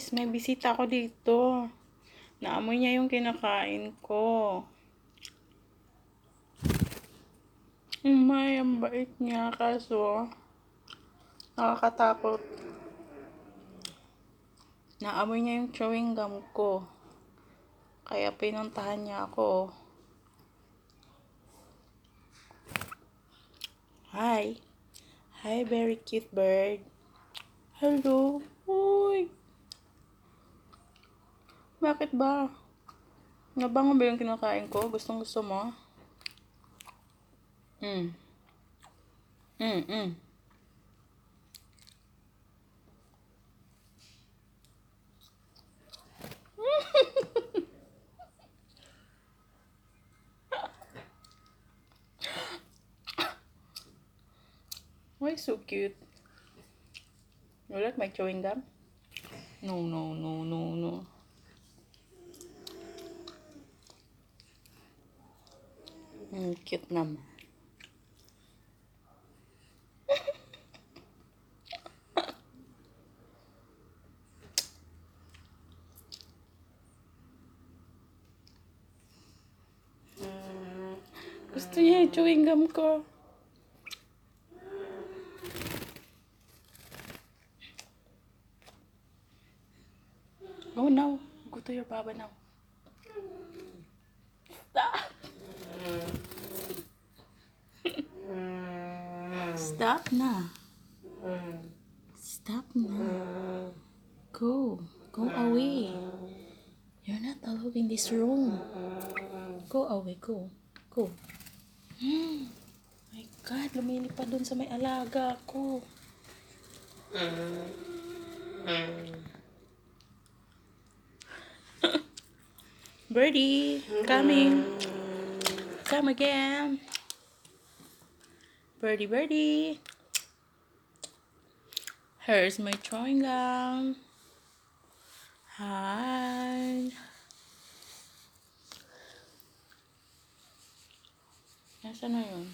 Guys, may bisita ako dito. Naamoy niya yung kinakain ko. Ang bait niya, kaso nakakatakot. Naamoy niya yung chewing gum ko. Kaya pinuntahan niya ako. Hi. Hi, very cute bird. Hello. Uy. Bakit ba? Nabango ba yung kinakain ko? Gusto mo? Mm. Mm. Why so cute? You like my chewing gum? No. Cute naman. Gusto niya yung chewing gum ko. Go now. Go to your baba now. Stop. Stop na. Stop na. Go. Go away. You're not allowed in this room. Go away. Go. Go. My God, lumilipad dun sa may alaga ko. Birdie, coming. Come again. Birdie. Here's my chewing gum. Hi. Nasaan na yun?